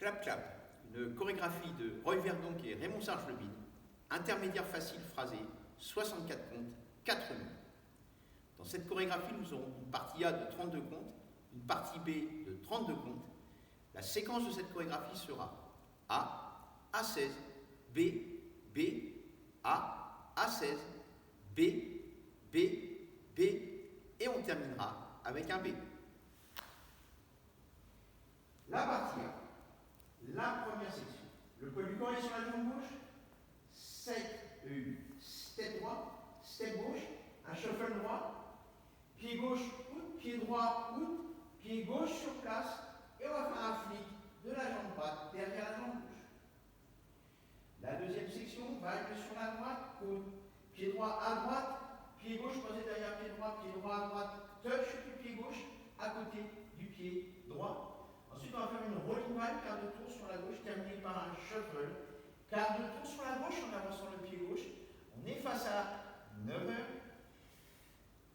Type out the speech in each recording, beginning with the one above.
Clap Clap, une chorégraphie de Roy Verdonck et Raymond Sargelebine, intermédiaire facile phrasé, 64 comptes, 4 numéros. Dans cette chorégraphie, nous aurons une partie A de 32 comptes, une partie B de 32 comptes. La séquence de cette chorégraphie sera A, A16, B, B, A, A16, B, B, B, et on terminera avec un B. La partie A, la première section. Le poids du corps est sur la jambe gauche, 7, step droit, step gauche, un shuffle droit, pied gauche, out, pied droit, out, pied gauche sur place, et on va faire un flic de la jambe droite derrière la jambe gauche. La deuxième section, vague sur la droite, out, pied droit à droite, pied gauche croisé derrière pied droit à droite, touch du pied gauche à côté du pied droit. Ensuite, on va faire une rolling vague, quart de tour sur la gauche, terminé par un shuffle. Quart de tour sur la gauche en avançant le pied gauche. On est face à 9 heures.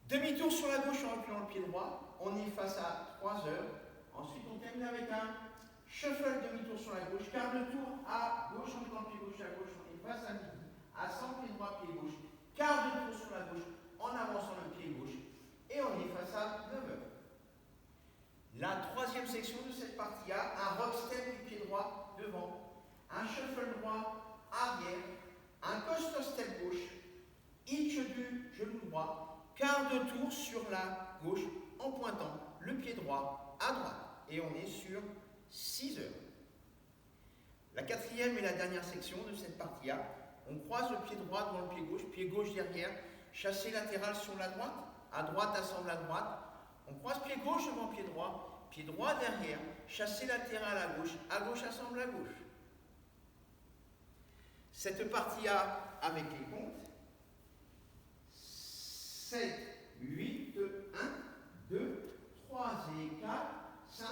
Demi-tour sur la gauche en reculant le pied droit. On est face à 3 heures. Ensuite, on termine avec un shuffle demi-tour sur la gauche. Quart de tour à gauche en reculant le pied gauche à gauche. On est face à midi. À 100 pied droit, pied gauche. Quart de tour sur la gauche en avançant le pied gauche. Et on est face à 9 heures. La troisième section de cette partie A, un rock step du pied droit devant, un shuffle droit arrière, un coaster step gauche, hitch du genou droit, quart de tour sur la gauche en pointant le pied droit à droite. Et on est sur 6 heures. La quatrième et la dernière section de cette partie A, on croise le pied droit devant le pied gauche derrière, chassé latéral sur la droite, à droite assemble à droite. On croise pied gauche devant pied droit derrière, chassé latéral à gauche assemble à gauche. Cette partie A avec les comptes, 7, 8, 1, 2, 3 et 4, 5,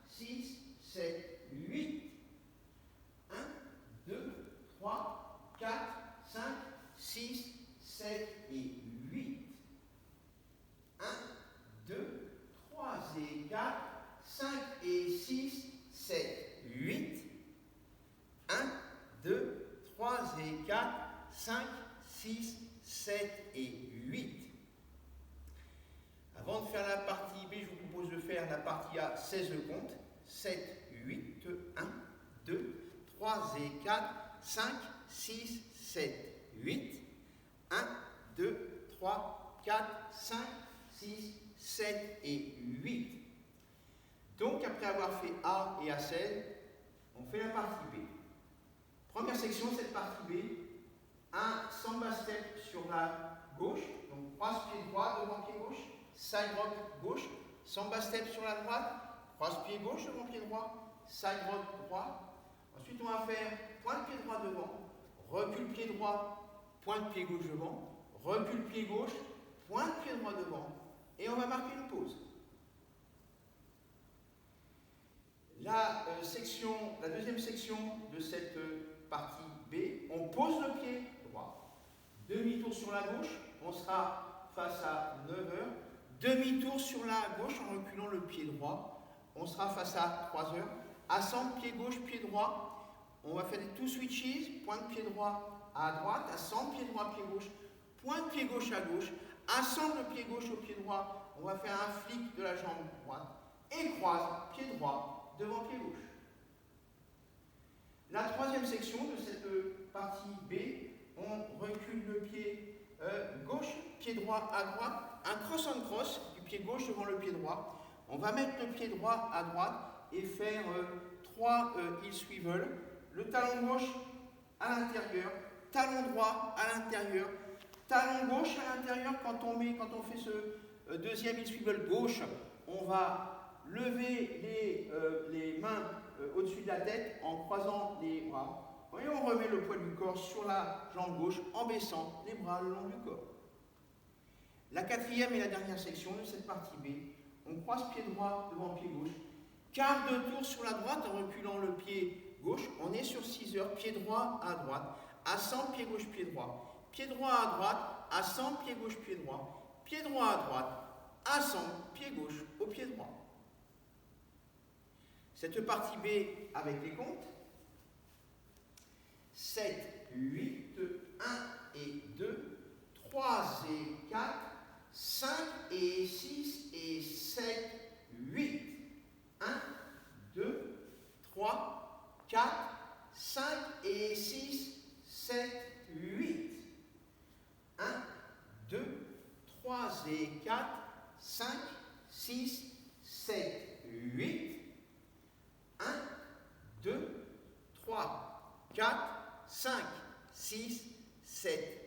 6, 7, 8. 1, 2, 3, 4, 5, 6, 7 et 8. 1, 2, 3 et 4, 5 et 6, 7, 8. 1, 2, 3 et 4, 5, 6, 7 et 8. Avant de faire la partie B, je vous propose de faire la partie A 16 comptes. 7, 8, 1, 2, 3 et 4, 5, 6, 7, 8. 1, 2, 3, 4, 5, 6, 7 et 8. Donc, après avoir fait A et A16, on fait la partie B. Première section de cette partie B, un samba step sur la gauche, donc croise pied droit devant pied gauche, side rock gauche, samba step sur la droite, croise pied gauche devant pied droit, side rock droit. Ensuite, on va faire pointe pied droit devant, recule pied droit, pointe pied gauche devant, recule pied gauche, pointe pied droit devant, et on va marquer une pause. La deuxième section de cette partie B, on pose le pied droit, demi-tour sur la gauche, on sera face à 9 heures, demi-tour sur la gauche en reculant le pied droit, on sera face à 3 heures, assemble pied gauche, pied droit, on va faire des two switches, pointe pied droit à droite, assemble pied droit, pied gauche, pointe pied gauche à gauche, assemble le pied gauche au pied droit, on va faire un flic de la jambe droite et croise pied droit devant pied gauche. La troisième section de cette partie B, on recule le pied gauche, pied droit à droite, un cross on cross du pied gauche devant le pied droit. On va mettre le pied droit à droite et faire 3 heel swivel, le talon gauche à l'intérieur, talon droit à l'intérieur, talon gauche à l'intérieur. Quand on fait ce deuxième heel swivel gauche, on va lever les mains au-dessus de la tête en croisant les bras. Et on remet le poids du corps sur la jambe gauche en baissant les bras le long du corps. La quatrième et la dernière section de cette partie B, on croise pied droit devant pied gauche, quart de tour sur la droite en reculant le pied gauche, on est sur 6 heures, pied droit à droite, assemble pied gauche, pied droit, pied droit à droite, assemble pied gauche, pied droit, pied droit à droite, assemble pied gauche au pied droit. Cette partie B avec les comptes. 7, 8, 1 et 2, 3 et 4, 5 et 6 et 7, 8. 1, 2, 3, 4, 5 et 6, 7, 8. 1, 2, 3 et 4, 5, 6, 7, 8. 1, 2, 3, 4, 5, 6, 7,